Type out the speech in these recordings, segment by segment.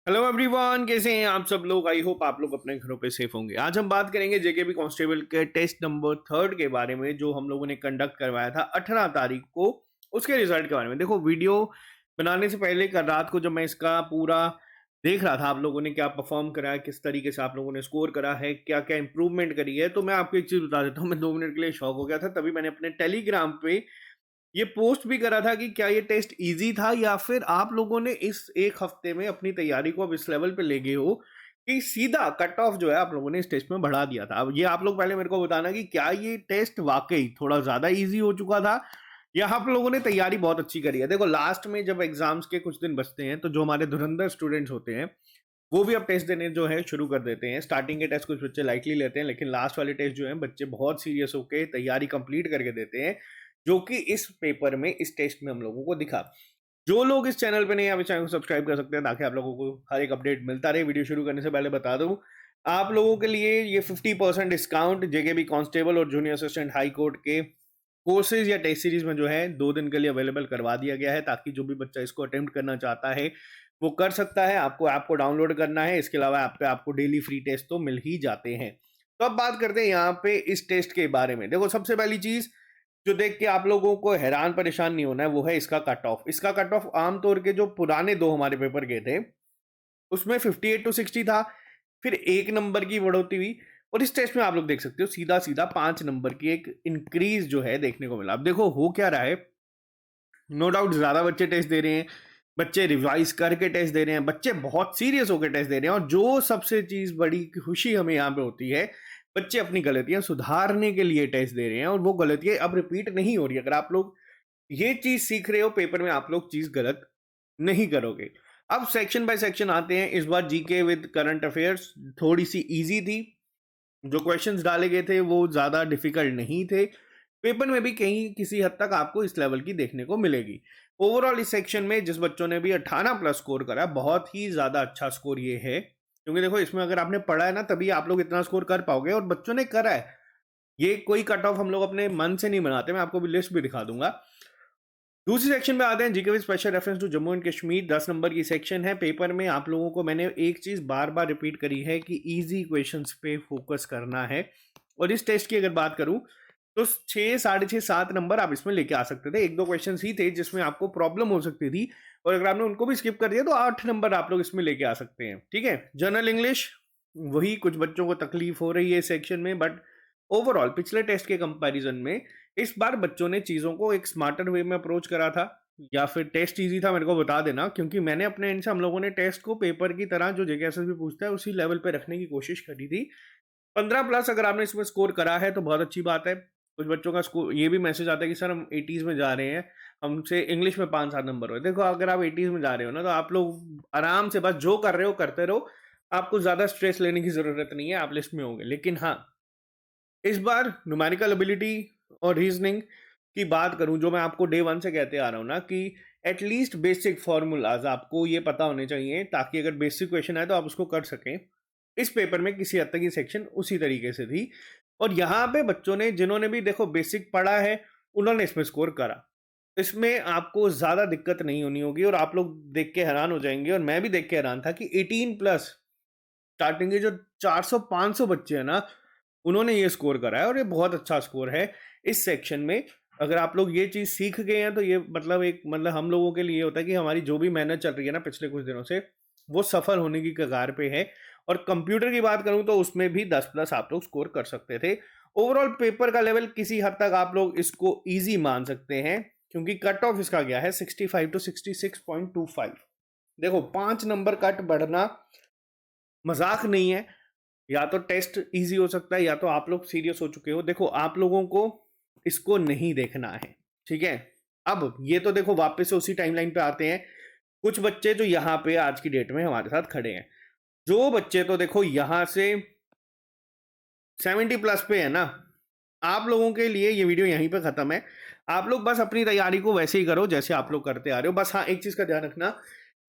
Hello everyone, कैसे हैं आप सब लोग। आई होप आप लोग अपने घरों पे सेफ होंगे। आज हम बात करेंगे जेकेबी कांस्टेबल के टेस्ट नंबर 3 के बारे में, जो हम लोगों ने कंडक्ट करवाया था 18 तारीख को। उसके रिजल्ट के बारे में देखो, वीडियो बनाने से पहले कल रात को जब मैं इसका पूरा देख रहा था, आप लोगों ने क्या परफॉर्म करा है, किस तरीके से आप लोगों ने स्कोर करा है, क्या क्या इंप्रूवमेंट करी है, तो मैं आपको एक चीज बता देता हूँ। मैं 2 मिनट के लिए शॉक हो गया था। तभी मैंने अपने टेलीग्राम पे ये पोस्ट भी करा था कि क्या ये टेस्ट इजी था, या फिर आप लोगों ने इस एक हफ्ते में अपनी तैयारी को अब इस लेवल पे ले गए हो कि सीधा कट ऑफ जो है आप लोगों ने इस टेस्ट में बढ़ा दिया था। अब ये आप लोग पहले मेरे को बताना कि क्या ये टेस्ट वाकई थोड़ा ज्यादा इजी हो चुका था, या आप लोगों ने तैयारी बहुत अच्छी करी है। देखो, लास्ट में जब एग्जाम्स के कुछ दिन बचते हैं, तो जो हमारे धुरंधर स्टूडेंट्स होते हैं वो भी अब टेस्ट देने जो है शुरू कर देते हैं। स्टार्टिंग के टेस्ट कुछ बच्चे लाइटली लेते हैं, लेकिन लास्ट वाले टेस्ट जो है बच्चे बहुत सीरियस होकर तैयारी कंप्लीट करके देते हैं, जो कि इस पेपर में, इस टेस्ट में हम लोगों को दिखा। जो लोग इस चैनल पे नहीं है, चैनल को सब्सक्राइब कर सकते हैं ताकि आप लोगों को हर एक अपडेट मिलता रहे। वीडियो शुरू करने से पहले बता दूं, आप लोगों के लिए ये 50% डिस्काउंट जेकेबी कांस्टेबल और जूनियर असिस्टेंट हाई कोर्ट के कोर्सेज या टेस्ट सीरीज में जो है 2 दिन के लिए अवेलेबल करवा दिया गया है, ताकि जो भी बच्चा इसको अटेम्प्ट करना चाहता है वो कर सकता है। आपको ऐप को डाउनलोड करना है, इसके अलावा ऐप पे आपको डेली फ्री टेस्ट तो मिल ही जाते हैं। तो अब बात करते हैं यहाँ पे इस टेस्ट के बारे में। देखो, सबसे पहली चीज जो देख के आप लोगों को हैरान परेशान नहीं होना है, वो है इसका कट ऑफ। इसका कट ऑफ आमतौर के जो पुराने 2 हमारे पेपर गए थे उसमें 58 to 60 था, फिर 1 नंबर की बढ़ोतरी हुई, और इस टेस्ट में आप लोग देख सकते हो सीधा सीधा 5 नंबर की एक इंक्रीज जो है देखने को मिला। अब देखो हो क्या रहा है, नो डाउट ज्यादा बच्चे टेस्ट दे रहे हैं, बच्चे रिवाइज करके टेस्ट दे रहे हैं, बच्चे बहुत सीरियस होकर टेस्ट दे रहे हैं, और जो सबसे चीज बड़ी खुशी हमें यहाँ पे होती है, बच्चे अपनी गलतियां सुधारने के लिए टेस्ट दे रहे हैं, और वो गलतियां अब रिपीट नहीं हो रही। अगर आप लोग ये चीज सीख रहे हो, पेपर में आप लोग चीज गलत नहीं करोगे। अब सेक्शन बाय सेक्शन आते हैं। इस बार जीके विद करंट अफेयर्स थोड़ी सी इजी थी। जो क्वेश्चंस डाले गए थे वो ज्यादा डिफिकल्ट नहीं थे। पेपर में भी कहीं किसी हद तक आपको इस लेवल की देखने को मिलेगी। ओवरऑल इस सेक्शन में जिस बच्चों ने भी 18 प्लस स्कोर करा, बहुत ही ज्यादा अच्छा स्कोर ये है, क्योंकि देखो इसमें अगर आपने पढ़ा है ना, तभी आप लोग इतना स्कोर कर पाओगे, और बच्चों ने करा है। ये कोई कट ऑफ हम लोग अपने मन से नहीं बनाते, मैं आपको भी लिस्ट भी दिखा दूंगा। दूसरी सेक्शन में आते हैं, GK with special reference to Jammu and Kashmir. 10 number की सेक्शन है। पेपर में आप लोगों को मैंने एक चीज बार बार रिपीट करी है कि इजी क्वेश्चंस पे फोकस करना है। और इस टेस्ट की अगर बात करूं तो 6, 6.5, 7 नंबर आप इसमें लेके आ सकते थे। 1-2 क्वेश्चन ही थे जिसमें आपको प्रॉब्लम हो सकती थी, और अगर आपने उनको भी स्किप कर दिया तो 8 नंबर आप लोग इसमें लेके आ सकते हैं। ठीक है। जनरल इंग्लिश, वही कुछ बच्चों को तकलीफ हो रही है इस सेक्शन में, बट ओवरऑल पिछले टेस्ट के कंपैरिजन में इस बार बच्चों ने चीजों को एक स्मार्टर वे में अप्रोच करा था। या फिर टेस्ट इजी था, मेरे को बता देना, क्योंकि मैंने अपने एंड से हम लोगों ने टेस्ट को पेपर की तरह जो जेकेएसएस भी पूछता है उसी लेवल पे रखने की कोशिश करी थी। 15 प्लस अगर आपने इसमें स्कोर करा है तो बहुत अच्छी बात है। कुछ बच्चों का स्कोर ये भी मैसेज आता है कि सर हम 80s में जा रहे हैं, हमसे इंग्लिश में 5-7 नंबर हुए। देखो, अगर आप 80s में जा रहे हो ना, तो आप लोग आराम से बस जो कर रहे हो करते रहो, आपको ज्यादा स्ट्रेस लेने की जरूरत नहीं है, आप लिस्ट में होंगे। लेकिन हाँ, इस बार न्यूमेरिकल एबिलिटी और रीजनिंग की बात करूं, जो मैं आपको डे 1 से कहते आ रहा हूं ना, कि एटलीस्ट बेसिक फॉर्मूलाज आपको ये पता होने चाहिए, ताकि अगर बेसिक क्वेश्चन आए तो आप उसको कर सकें। इस पेपर में किसी हद तक ये सेक्शन उसी तरीके से थी, और यहाँ पे बच्चों ने, जिन्होंने भी देखो बेसिक पढ़ा है, उन्होंने इसमें स्कोर करा। इसमें आपको ज्यादा दिक्कत नहीं होनी होगी, और आप लोग देख के हैरान हो जाएंगे, और मैं भी देख के हैरान था कि 18 प्लस स्टार्टिंग के जो 400-500 बच्चे हैं ना, उन्होंने ये स्कोर करा है, और ये बहुत अच्छा स्कोर है इस सेक्शन में। अगर आप लोग ये चीज सीख गए हैं तो ये मतलब हम लोगों के लिए होता है कि हमारी जो भी मेहनत चल रही है ना पिछले कुछ दिनों से, वो सफल होने की कगार पे है। और कंप्यूटर की बात करूं तो उसमें भी 10 प्लस आप लोग स्कोर कर सकते थे। ओवरऑल पेपर का लेवल किसी हद तक आप लोग इसको इजी मान सकते हैं, क्योंकि कट ऑफ इसका गया है 65 to 66.25। देखो, 5 नंबर कट बढ़ना मजाक नहीं है। या तो टेस्ट इजी हो सकता है, या तो आप लोग सीरियस हो चुके हो। देखो, आप लोगों को इसको नहीं देखना है। ठीक है। अब ये तो देखो, वापस से उसी टाइमलाइन पे आते हैं। कुछ बच्चे जो यहाँ पे आज की डेट में हमारे साथ खड़े हैं, जो बच्चे तो देखो यहाँ से 70 प्लस पे है ना, आप लोगों के लिए ये वीडियो यहीं पे खत्म है। आप लोग बस अपनी तैयारी को वैसे ही करो जैसे आप लोग करते आ रहे हो। बस हाँ, एक चीज का ध्यान रखना,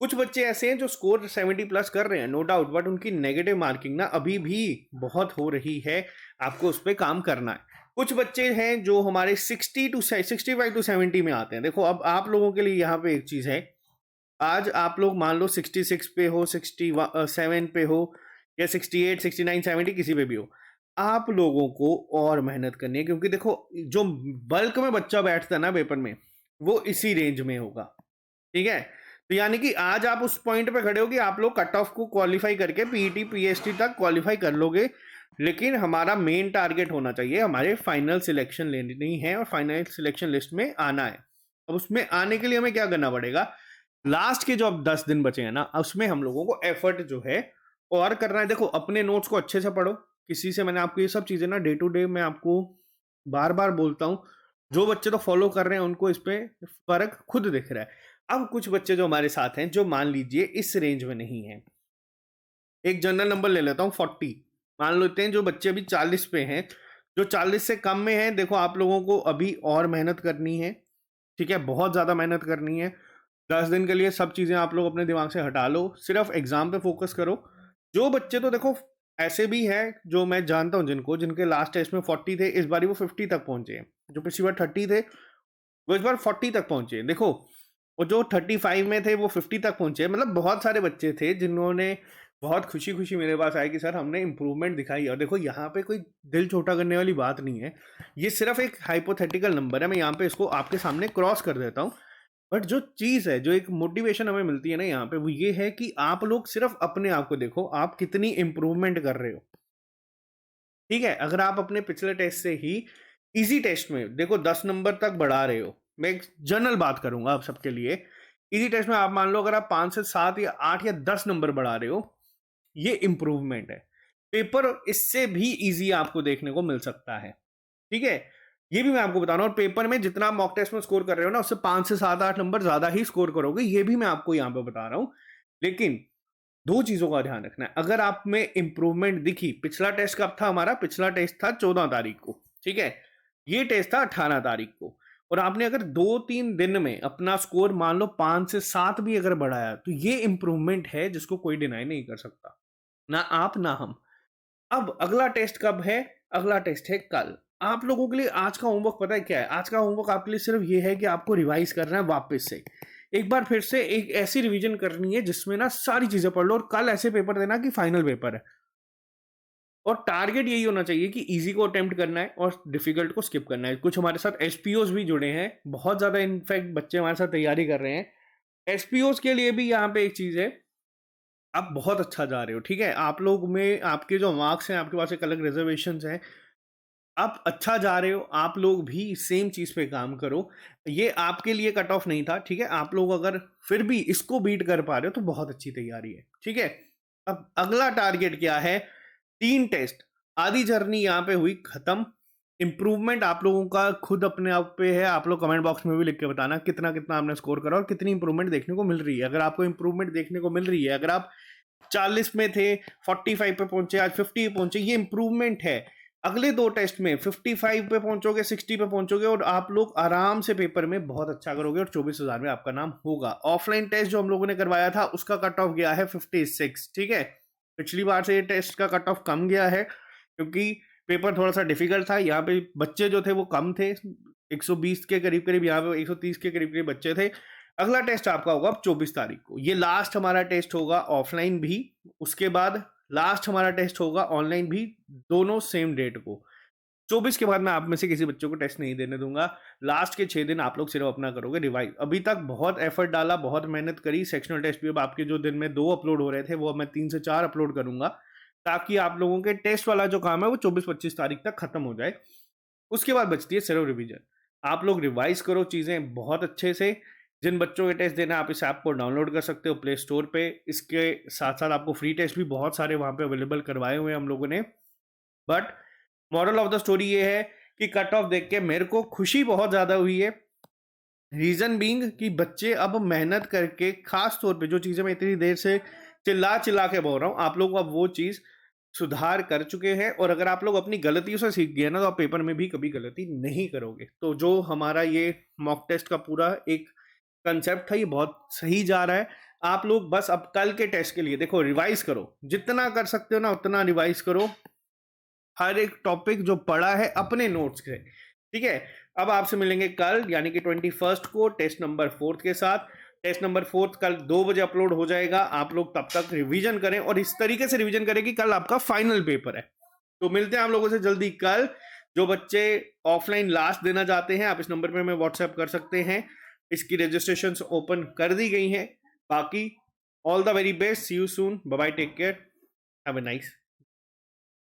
कुछ बच्चे ऐसे हैं जो स्कोर 70 प्लस कर रहे हैं, नो डाउट, बट उनकी नेगेटिव मार्किंग ना अभी भी बहुत हो रही है। आपको उस पर काम करना है। कुछ बच्चे हैं जो हमारे 65 to 70 में आते हैं। देखो, अब आप लोगों के लिए यहाँ पे एक चीज है, आज आप लोग मान लो 66 पे हो, 67 पे हो, या 68, 69, 70 किसी पे भी हो, आप लोगों को और मेहनत करनी है, क्योंकि देखो जो बल्क में बच्चा बैठता है ना पेपर में, वो इसी रेंज में होगा। ठीक है, तो यानी कि आज आप उस पॉइंट पे खड़े हो कि आप लोग कट ऑफ को क्वालिफाई करके पीईटी पीएसटी तक क्वालिफाई कर लोगे, लेकिन हमारा मेन टारगेट होना चाहिए, हमारे फाइनल सिलेक्शन लेनी है और फाइनल सिलेक्शन लिस्ट में आना है। अब उसमें आने के लिए हमें क्या करना पड़ेगा, लास्ट के जो अब 10 दिन बचे हैं ना, उसमें हम लोगों को एफर्ट जो है और करना है। देखो अपने नोट्स को अच्छे से पढ़ो, किसी से मैंने आपको ये सब चीजें ना डे टू डे मैं आपको बार बार बोलता हूँ, जो बच्चे तो फॉलो कर रहे हैं उनको इस पे फर्क खुद दिख रहा है। अब कुछ बच्चे जो हमारे साथ हैं, जो मान लीजिए इस रेंज में नहीं है, एक जनरल नंबर ले लेता हूँ 40, मान लेते हैं जो बच्चे अभी 40 पे हैं, जो 40 से कम में है, देखो आप लोगों को अभी और मेहनत करनी है। ठीक है, बहुत ज़्यादा मेहनत करनी है। 10 दिन के लिए सब चीज़ें आप लोग अपने दिमाग से हटा लो, सिर्फ एग्जाम पे फोकस करो। जो बच्चे तो देखो ऐसे भी हैं, जो मैं जानता हूँ जिनके लास्ट टेस्ट में 40 थे, इस बार वो 50 तक पहुंचे हैं। जो पिछली बार 30 थे, वो इस बार 40 तक पहुंचे। देखो, और जो 35 में थे वो 50 तक पहुंचे। मतलब बहुत सारे बच्चे थे जिन्होंने बहुत खुशी खुशी मेरे पास आए कि सर हमने इंप्रूवमेंट दिखाई। और देखो यहाँ पे कोई दिल छोटा करने वाली बात नहीं है, ये सिर्फ एक हाइपोथेटिकल नंबर है। मैं यहाँ पे इसको आपके सामने क्रॉस कर देता हूँ। बट जो चीज़ है, जो एक मोटिवेशन हमें मिलती है ना यहाँ पे, वो ये है कि आप लोग सिर्फ अपने आप को देखो, आप कितनी इंप्रूवमेंट कर रहे हो। ठीक है, अगर आप अपने पिछले टेस्ट से ही इजी टेस्ट में देखो 10 नंबर तक बढ़ा रहे हो, मैं एक जनरल बात करूंगा आप सबके लिए। इजी टेस्ट में आप मान लो अगर आप 5 से 7 या 8 या 10 नंबर बढ़ा रहे हो, ये इंप्रूवमेंट है। पेपर इससे भी इजी आपको देखने को मिल सकता है। ठीक है, ये भी मैं आपको बता रहा हूँ। और पेपर में जितना आप मॉक टेस्ट में स्कोर कर रहे हो ना, उससे 5 से 7 8 नंबर ज्यादा ही स्कोर करोगे, ये भी मैं आपको यहाँ पे बता रहा हूँ। लेकिन दो चीजों का ध्यान रखना है। अगर आप में इंप्रूवमेंट दिखी, पिछला टेस्ट कब था हमारा, पिछला टेस्ट था 14 तारीख को। ठीक है, ये टेस्ट था 18 तारीख को, और आपने अगर 2-3 दिन में अपना स्कोर मान लो 5 से 7 भी अगर बढ़ाया, तो ये इंप्रूवमेंट है जिसको कोई डिनाई नहीं कर सकता, ना आप ना हम। अब अगला टेस्ट कब है, अगला टेस्ट है कल। आप लोगों के लिए आज का होमवर्क पता है क्या है? आज का होमवर्क आपके लिए सिर्फ ये है कि आपको रिवाइज करना है वापस से, एक बार फिर से एक ऐसी रिवीजन करनी है जिसमें ना सारी चीजें पढ़ लो, और कल ऐसे पेपर देना कि फाइनल पेपर है। और टारगेट यही होना चाहिए कि इजी को अटेम्प्ट करना है और डिफिकल्ट को स्किप करना है। कुछ हमारे साथ एसपीओस भी जुड़े हैं, बहुत ज्यादा इनफैक्ट बच्चे हमारे साथ तैयारी कर रहे हैं। एसपीओस के लिए भी यहाँ पे एक चीज है, आप बहुत अच्छा जा रहे हो। ठीक है, आप लोग में आपके जो मार्क्स हैं, आपके पास एक अलग रिजर्वेशन है, आप अच्छा जा रहे हो। आप लोग भी सेम चीज पे काम करो, ये आपके लिए कट ऑफ नहीं था। ठीक है, आप लोग अगर फिर भी इसको बीट कर पा रहे हो तो बहुत अच्छी तैयारी है। ठीक है, अब अगला टारगेट क्या है, 3 टेस्ट, आधी जर्नी यहाँ पे हुई खत्म। इंप्रूवमेंट आप लोगों का खुद अपने आप पे है। आप लोग कमेंट बॉक्स में भी लिख के बताना कितना कितना आपने स्कोर करा और कितनी इंप्रूवमेंट देखने को मिल रही है। अगर आपको इंप्रूवमेंट देखने को मिल रही है, अगर आप 40 में थे 45 पे पहुंचे, आज 50 पे पहुंचे, ये इंप्रूवमेंट है। अगले 2 टेस्ट में 55 पे पहुंचोगे, 60 पे पहुंचोगे, और आप लोग आराम से पेपर में बहुत अच्छा करोगे और 24,000 में आपका नाम होगा। ऑफलाइन टेस्ट जो हम लोगों ने करवाया था, उसका कट ऑफ गया है 56। ठीक है, पिछली बार से ये टेस्ट का कट ऑफ कम गया है, क्योंकि पेपर थोड़ा सा डिफिकल्ट था। यहाँ पे बच्चे जो थे वो कम थे, 120 के करीब करीब, यहाँ पे 130 के करीब करीब बच्चे थे। अगला टेस्ट आपका होगा अब 24 तारीख को, ये लास्ट हमारा टेस्ट होगा ऑफलाइन भी, उसके बाद लास्ट हमारा टेस्ट होगा ऑनलाइन भी, दोनों सेम डेट को। 24 के बाद मैं आप में से किसी बच्चों को टेस्ट नहीं देने दूंगा। लास्ट के 6 दिन आप लोग सिर्फ अपना करोगे रिवाइज। अभी तक बहुत एफर्ट डाला, बहुत मेहनत करी। सेक्शनल टेस्ट भी अब आपके जो दिन में 2 अपलोड हो रहे थे, वो अब मैं 3 से 4 अपलोड करूंगा, ताकि आप लोगों के टेस्ट वाला जो काम है वो 24-25 तारीख तक खत्म हो जाए। उसके बाद बचती है सिर्फ रिवीजन। आप लोग रिवाइज करो चीजें बहुत अच्छे से। जिन बच्चों के टेस्ट देना, आप इस ऐप को डाउनलोड कर सकते हो प्ले स्टोर पे। इसके साथ साथ आपको फ्री टेस्ट भी बहुत सारे वहां पे अवेलेबल करवाए हुए हैं हम लोगों ने। But moral of the story ये है कि कट ऑफ देख के मेरे को खुशी बहुत ज्यादा हुई है। रीजन बीइंग कि बच्चे अब मेहनत करके, खास तौर पे जो चीजें मैं इतनी देर से चिल्ला चिल्ला के बोल रहा हूँ, आप लोग अब वो चीज सुधार कर चुके हैं। और अगर आप लोग अपनी गलतियों से सीख गए ना, तो आप पेपर में भी कभी गलती नहीं करोगे। तो जो हमारा ये मॉक टेस्ट का पूरा एक कंसेप्ट था, ये बहुत सही जा रहा है। आप लोग बस अब कल के टेस्ट के लिए देखो रिवाइज करो, जितना कर सकते हो ना उतना रिवाइज करो। हर एक टॉपिक जो पढ़ा है अपने नोट्स से। ठीक है, अब आपसे मिलेंगे कल यानी कि 21 को टेस्ट नंबर 4 के साथ। टेस्ट नंबर 4 कल 2 बजे अपलोड हो जाएगा। आप लोग तब तक रिवीजन करें और इस तरीके से रिवीजन करें कि कल आपका फाइनल पेपर है। तो मिलते हैं आप लोगों से जल्दी कल। जो बच्चे ऑफलाइन लास्ट देना चाहते हैं, आप इस नंबर पे हमें व्हाट्सएप कर सकते हैं। इसकी रजिस्ट्रेशन ओपन कर दी गई हैं। बाकी all the very best, see you soon, bye bye, take care, have a nice